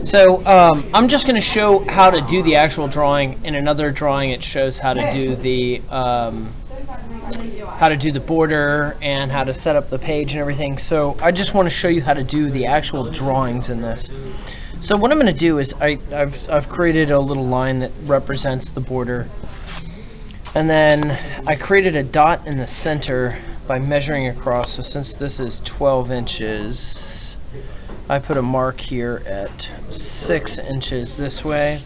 So I'm just going to show how to do the actual drawing. In another drawing, it shows how to do the border and how to set up the page and everything. So I just want to show you how to do the actual drawings in this. So what I'm going to do is I've created a little line that represents the border, and then I created a dot in the center by measuring across. So since this is 12 inches, I put a mark here at 6 inches this way,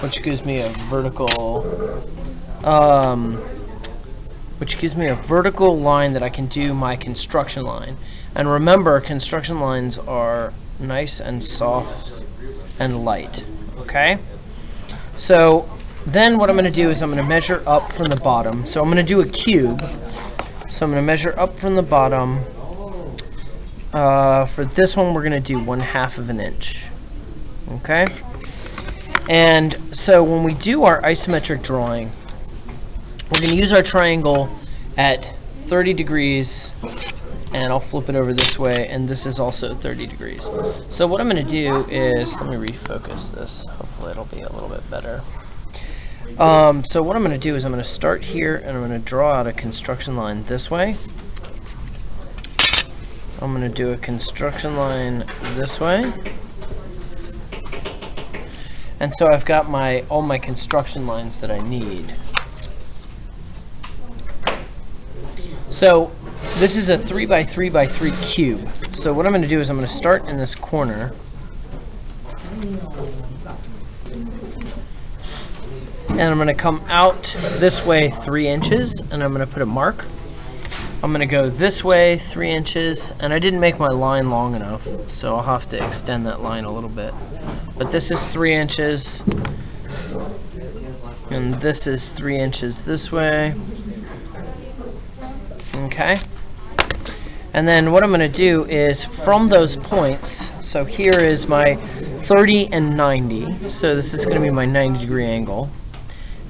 which gives me a vertical line that I can do my construction line. And remember, construction lines are nice and soft and light. Okay? So then what I'm going to do is I'm going to measure up from the bottom. So I'm going to do a cube. So I'm going to measure up from the bottom. For this one, we're going to do 1/2 of an inch. Okay? And so when we do our isometric drawing, we're going to use our triangle at 30 degrees, and I'll flip it over this way, and this is also 30 degrees. So what I'm going to do is, let me refocus this. Hopefully it'll be a little bit better. So what I'm going to do is I'm going to start here, and I'm going to draw out a construction line this way. I'm going to do a construction line this way. And so I've got all my construction lines that I need. So this is a 3x3x3 cube. So what I'm going to do is I'm going to start in this corner. And I'm going to come out this way 3 inches, and I'm going to put a mark. I'm going to go this way 3 inches, and I didn't make my line long enough, so I'll have to extend that line a little bit. But this is 3 inches, and this is 3 inches this way. Okay? And then what I'm going to do is from those points, so here is my 30 and 90, so this is going to be my 90-degree angle.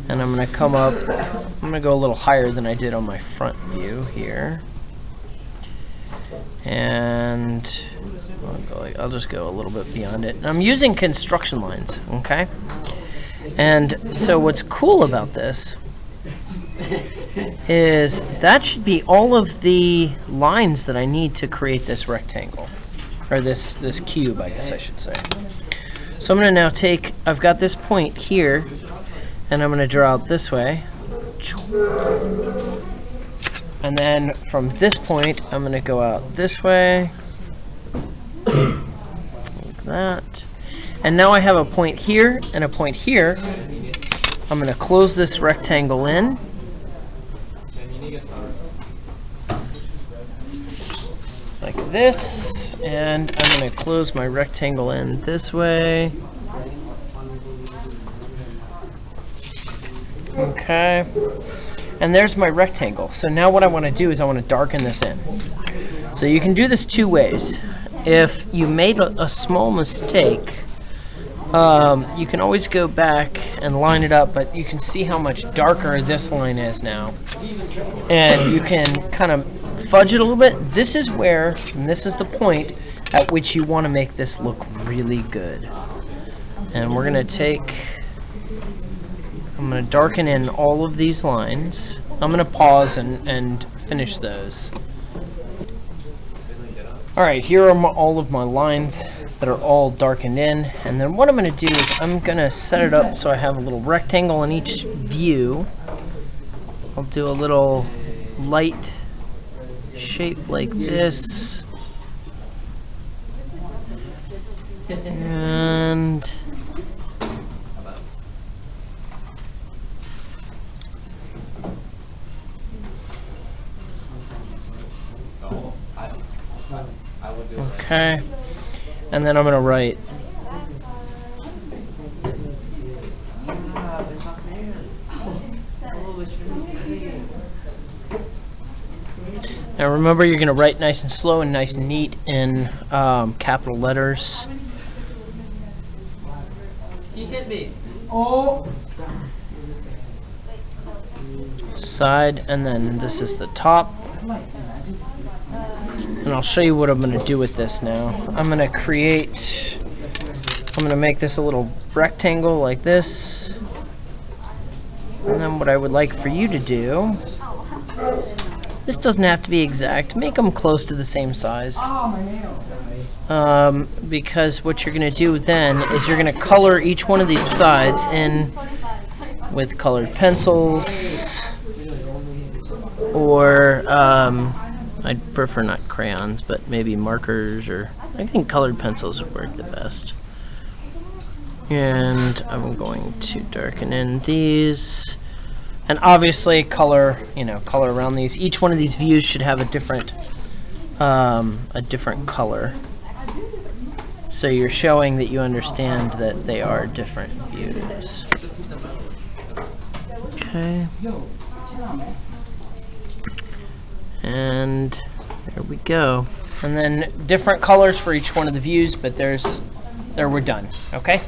And I'm going to come up, I'm going to go a little higher than I did on my front view here. And I'll just go a little bit beyond it. And I'm using construction lines, okay? And so what's cool about this is that should be all of the lines that I need to create this rectangle, or this cube, I guess I should say. So I'm going to now take, I've got this point here, and I'm going to draw out this way. And then from this point, I'm going to go out this way. Like that. And now I have a point here and a point here. I'm going to close this rectangle in. Like this. And I'm going to close my rectangle in this way. Okay, and there's my rectangle. So now what I want to do is I want to darken this in. So you can do this two ways. If you made a small mistake, you can always go back and line it up, but you can see how much darker this line is now. And you can kind of fudge it a little bit. This is where, and this is the point at which you want to make this look really good. And we're going to take, I'm going to darken in all of these lines. I'm going to pause and finish those. Alright, here are all of my lines that are all darkened in. And then what I'm going to do is I'm going to set it up so I have a little rectangle in each view. I'll do a little light shape like this. And okay, and then I'm going to write now remember, you're going to write nice and slow and nice and neat in capital letters. He hit me. Oh. Side, and then this is the top. And I'll show you what I'm going to do with this now. I'm going I'm going to make this a little rectangle like this. And then what I would like for you to do, this doesn't have to be exact, make them close to the same size. Because what you're going to do then is you're going to color each one of these sides in with colored pencils, or I'd prefer not crayons, but maybe markers, or I think colored pencils would work the best. And I'm going to darken in these, and obviously color around these. Each one of these views should have a different color, so you're showing that you understand that they are different views. Okay, and there we go. And then different colors for each one of the views, but there we're done. Okay.